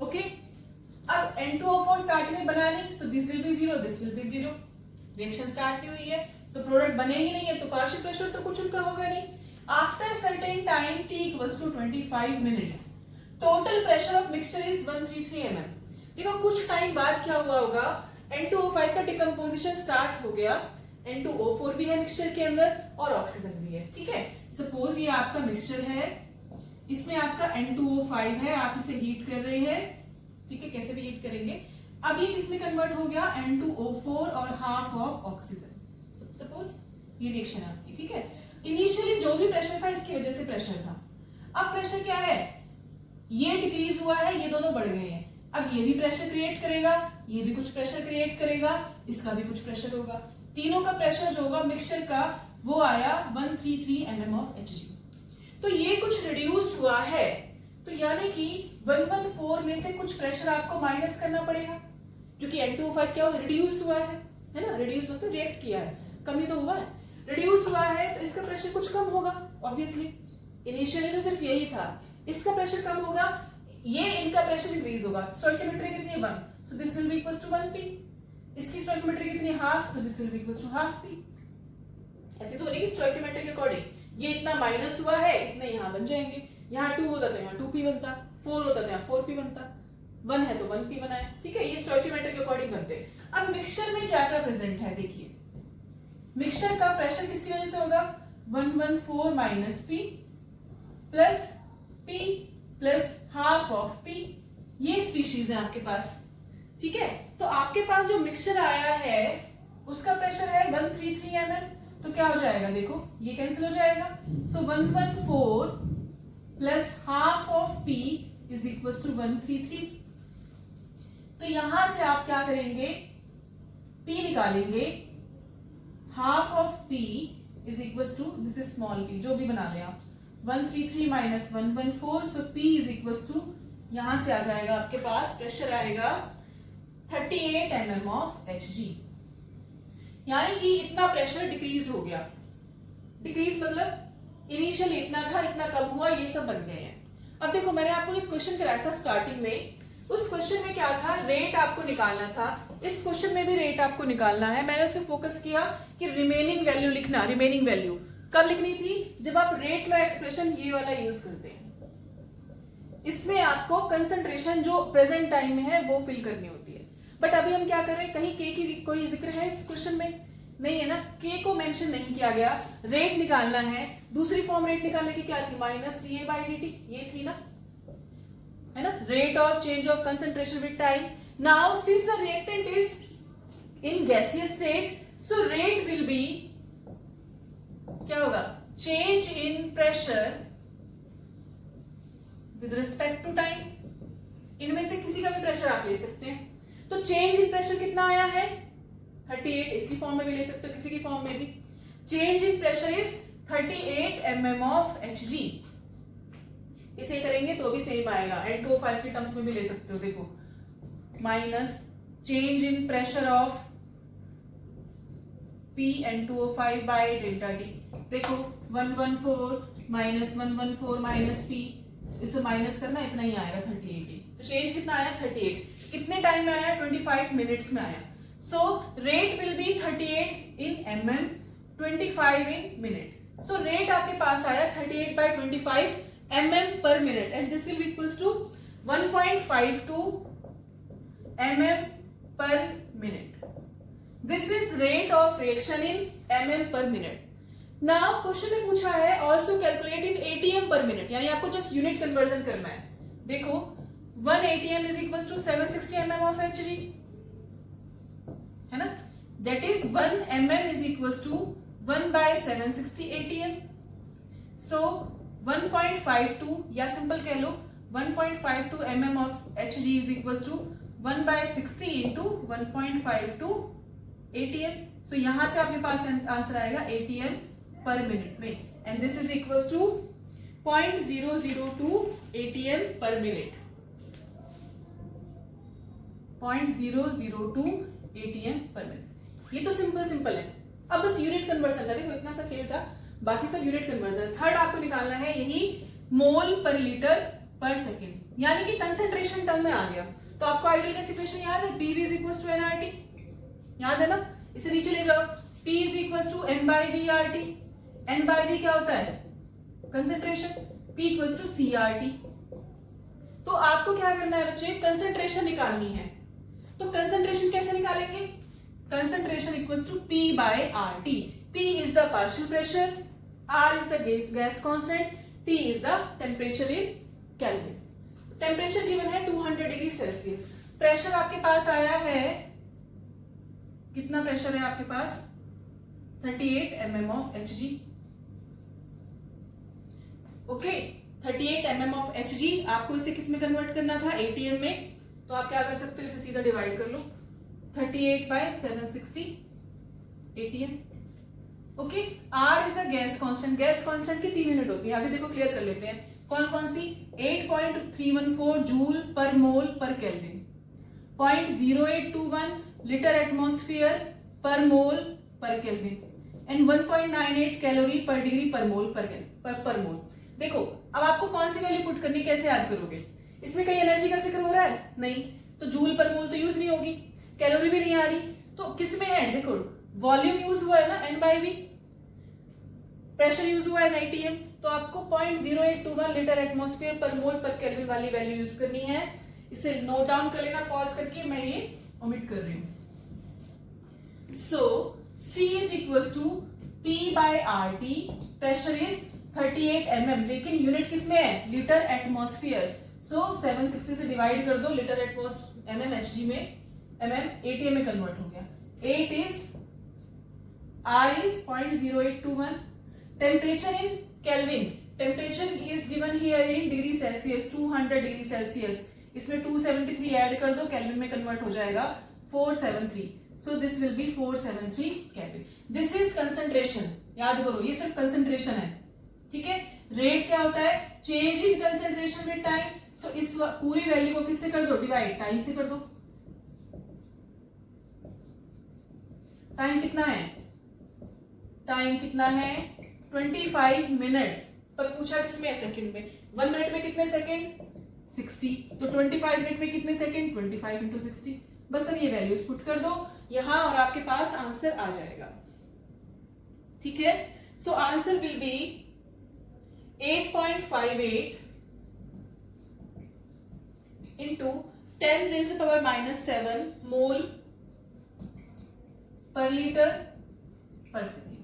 Speaker 1: ओके. अब N2O4 स्टार्टिंग में बना नहीं, सो this will B 0, this will B 0. Reaction start नहीं हुई है तो प्रोडक्ट बने ही नहीं है, तो पार्शियल प्रेशर तो कुछ उनका होगा नहीं. After certain time t equals to 25 minutes, total pressure of mixture is 133 mm. देखो कुछ टाइम बाद क्या हुआ होगा, N2O5 का डिकम्पोजिशन स्टार्ट हो गया, N2O4 भी है मिक्सचर के अंदर और ऑक्सीजन भी है. ठीक है. सपोज ये आपका मिक्सचर है, इसमें आपका N2O5 है, आप इसे हीट कर रहे हैं. ठीक है, कैसे भी हीट करेंगे. अब ये किसमें कन्वर्ट हो गया, N2O4 और हाफ ऑफ ऑक्सीजन. सपोज ये रिएक्शन आपकी. ठीक है. इनिशियली जो भी प्रेशर था इसकी वजह से प्रेशर था. अब प्रेशर क्या है, ये डिक्रीज हुआ है, ये दोनों बढ़ गए हैं. अब ये भी प्रेशर क्रिएट करेगा, ये भी कुछ प्रेशर क्रिएट करेगा, इसका भी कुछ प्रेशर होगा. तीनों का प्रेशर जो होगा मिक्सचर का वो आया 133 mm of Hg. तो ये कुछ रिड्यूस हुआ है, तो यानी कि 114 में से कुछ प्रेशर आपको माइनस करना पड़ेगा, क्योंकि N2O5 क्या रिड्यूस हुआ है ना, रिड्यूस हो तो रिएक्ट किया है, कमी तो हुआ है. रिड्यूस हुआ है तो इसका प्रेशर कुछ कम होगा ऑब्वियसली. इनिशियली तो सिर्फ यही था, इसका प्रेशर कम होगा, ये इनका प्रेशर इंक्रीज होगा. स्टोइकियोमेट्री कितनी है 1, so this will be equals to 1p. इसकी स्टोइकियोमेट्री कितनी हाफ, तो this will be equals to half p. ऐसे तो बनेगी स्टोइकियोमेट्री के अकॉर्डिंग. ये इतना माइनस हुआ है, इतने यहाँ बन जाएंगे. यहाँ 2 होता तो यहाँ 2p बनता, 4 होता तो यहाँ 4p बनता, 1 है तो 1p बना है. ठीक है, ये स्टोइकियोमेट्री के अकॉर्डिंग बनते. अब मिक्सचर में क्या क्या प्रेजेंट है देखिए. मिक्सचर का प्रेशर किसकी वजह से होगा, 114 minus p plus p plus half of p. ये स्पीशीज है आपके पास. ठीक है. तो आपके पास जो मिक्सचर आया है उसका प्रेशर है 133 mm. तो क्या हो जाएगा, देखो ये कैंसिल हो जाएगा. So 114 plus half of p is equal to 133. तो यहां से आप क्या करेंगे, p निकालेंगे. Half of p is equal to, this is small p, जो भी बना ले आप, 133 minus 114, so p is equal to, यहां से आ जाएगा आपके पास प्रेशर आएगा 38 mm ऑफ Hg. यानी कि इतना प्रेशर डिक्रीज हो गया. डिक्रीज मतलब इनिशियली इतना था, इतना कम हुआ, ये सब बन गए हैं. अब देखो मैंने आपको एक क्वेश्चन कराया था स्टार्टिंग में, उस क्वेश्चन में क्या था, रेट आपको निकालना था. इस क्वेश्चन में भी रेट आपको निकालना है. मैंने उसमें फोकस किया कि रिमेनिंग वैल्यू लिखना. रिमेनिंग वैल्यू कब लिखनी थी, जब आप रेट लॉ एक्सप्रेशन ये वाला यूज करते हैं. इसमें आपको कंसंट्रेशन जो प्रेजेंट टाइम में है वो फिल करनी होती है. बट अभी हम क्या कर रहे हैं, कहीं के की कोई जिक्र है इस क्वेश्चन में नहीं है ना, के को मेंशन नहीं किया गया. रेट निकालना है. दूसरी फॉर्म रेट निकालने की क्या थी, minus D A by D T, ये थी ना, है ना, rate of change of concentration with time. Now since the reactant is in gaseous state, so rate will be, क्या होगा, change in pressure with respect to time. इनमें से किसी का भी प्रेशर आप ले सकते हैं. तो चेंज इन प्रेशर कितना आया है 38, इसकी फॉर्म में भी ले सकते हो, किसी की फॉर्म में भी. Change in pressure is 38 mm of Hg. इसे करेंगे तो भी सेम आएगा. N2O5 के टर्म्स में भी ले सकते हो. देखो minus change in pressure of P N2O5 by delta T. देखो 114 माइनस 114 माइनस P इसको माइनस करना, इतना ही आएगा 38 ही। तो चेंज कितना आया 38। कितने टाइम में आया 25 मिनट्स में आया। सो rate will B 38 in mm, 25 in minute. So rate आपके पास आया 38/25 mm per minute and this will be equals to 1.52 mm per minute. This is rate of reaction in mm per minute. Now question में पूछा है also calculate in ATM per minute, यानी आपको just unit conversion करना है। देखो 1 ATM is equals to 760 mm of Hg, है ना? That is 1 mm is equals to 1/760 ATM. So 1.52 या सिंपल कह लो 1.52 mm of Hg is equals to 1/60 into 1.52 ATM. So यहां से आपके पास आंसर आएगा ATM पर मिनट में, and this is equal to 0.002 ATM per minute, 0.002 ATM per minute. ये तो सिंपल है। अब बस यूनिट कन्वर्जन का देखो, इतना सा खेल था, बाकी सब यूनिट कन्वर्जन। थर्ड आपको निकालना है यही मोल पर लीटर पर सेकेंड, यानी कि कंसेंट्रेशन टर्म में आ गया। तो आपको आइडियल गैस इक्वेशन याद है, PV is equals to nRT, याद है ना? इसे नीचे ले जाओ, P is equals to N/V/RT। N/V क्या होता है? Concentration. P equals to CRT। तो आपको क्या करना है बच्चे, कंसेंट्रेशन निकालनी है। तो कंसेंट्रेशन कैसे निकालेंगे? Concentration equals to P/RT। P is the partial pressure, R is the gas constant, T is the temperature in Kelvin। Temperature given है 200 डिग्री सेल्सियस। प्रेशर आपके पास आया है, कितना प्रेशर है आपके पास? 38 mm of Hg। Okay, 38 mm of Hg। आपको इसे किस में कन्वर्ट करना था? ATM में। तो आप क्या कर सकते हो, इसे सीधा डिवाइड कर लो, 38/760 ATM। Okay, R is a gas constant. Gas constant की 3 यूनिट होती है, अभी देखो क्लियर कर लेते हैं। कौन सी? 8.314 जूल पर मोल पर केल्विन, 0.0821 लीटर एटमॉस्फेयर पर मोल पर केल्विन, एंड 1.98 कैलोरी पर डिग्री पर मोल पर मोल। देखो अब आपको कौन सी वैल्यू पुट करनी, कैसे याद करोगे? इसमें कहीं एनर्जी का जिक्र हो रहा है? नहीं, तो जूल पर मोल तो यूज नहीं होगी, कैलोरी भी नहीं आ रही, तो किसमें है? देखो वॉल्यूम यूज हुआ है ना, N/V, प्रेशर यूज हुआ है ATM, तो आपको 0.0821 लीटर एटमॉस्फेयर पर मोल पर केल्विन वाली वैल्यू यूज करनी है। इसे नोट डाउन कर लेना पॉज करके, मैं ये ओमिट कर रही हूं। So C is equal to P/RT, pressure is 38 mm, लेकिन यूनिट किसमें है? Litre atmosphere. सो 760 से डिवाइड कर दो, लीटर एटमॉस्फेयर mm Hg में, mm ATM में कन्वर्ट हो गया। 8 is R is 0.0821, temperature in Kelvin, temperature is given here in degree Celsius, 200 degree Celsius. इसमें 273 ऐड कर दो, केल्विन में कन्वर्ट हो जाएगा 473। सो this will B 473 kelvin. This is concentration, याद करो ये सिर्फ कंसंट्रेशन है, ठीक है? रेट क्या होता है? Change in concentration with time. So इस पूरी वैल्यू को किससे कर दो? डिवाइड टाइम से कर दो। टाइम कितना है? टाइम कितना है? 25 मिनट्स, पर पूछा किसमें है? सेकंड में। 1 मिनट में कितने सेकंड? 60। तो 25 मिनट में कितने सेकंड? 25 इंटू 60। बस अब ये वैल्यूज पुट कर दो यहां और आपके पास आंसर आ जाएगा, ठीक है? So answer will be 8.58 into 10⁻⁻7 mole per liter per second.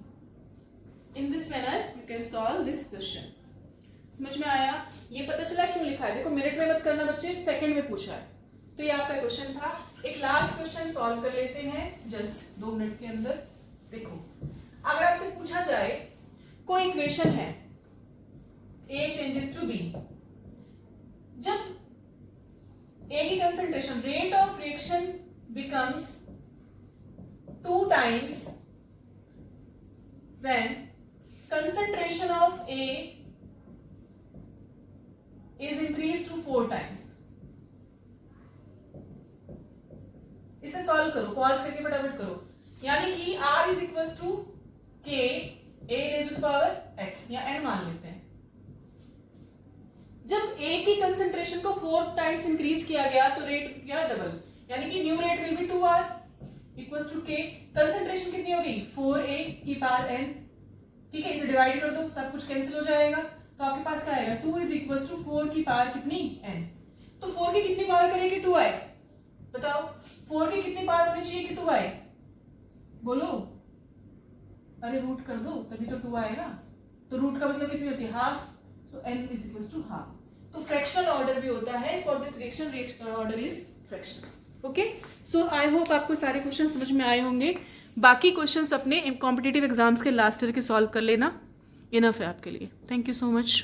Speaker 1: In this manner you can solve this question. समझ में आया? ये पता चला क्यों लिखा है? देखो मिनट में मत करना बच्चे, सेकंड में पूछा है। तो ये आपका क्वेश्चन था। एक लास्ट क्वेश्चन सॉल्व कर लेते हैं जस्ट 2 मिनट के अंदर। देखो अगर आपसे पूछा जाए कोई इक्वेशन है A changes to B, जब A की concentration, rate of reaction becomes 2 times when concentration of A is increased to 4 times. इसे सॉल्व करो, पॉज करके फटाफट करो। यानी कि R is equal to K A raised to the power X या N मान लेते हैं। जब ए की कंसेंट्रेशन को 4 टाइम्स इंक्रीज किया गया तो रेट क्या डबल, यानी कि new rate will be 2r equals to k। Concentration कितनी हो गई 4a की पावर n, ठीक है, इसे डिवाइड कर दो, सब कुछ कैंसिल हो जाएगा, तो आपके पास क्या आएगा 2 इज इक्वल्स टू 4 की पावर कितनी n। तो 4 की कितनी पावर करें कि 2 आए, बताओ 4 की कितनी पावर होनी चाहिए कि 2 आए, बोलो, अरे रूट कर दो तभी तो 2 आएगा, तो रूट का मतलब कितनी होती है half, so n is equals to half. तो फ्रैक्शनल ऑर्डर भी होता है, for this reaction order is fractional. Okay, so I hope आपको सारे क्वेश्चन समझ में आए होंगे। बाकी क्वेश्चंस अपने कॉम्पिटिटिव एग्जाम्स के लास्ट ईयर के सॉल्व कर लेना, इनफ है आपके लिए। Thank you so much.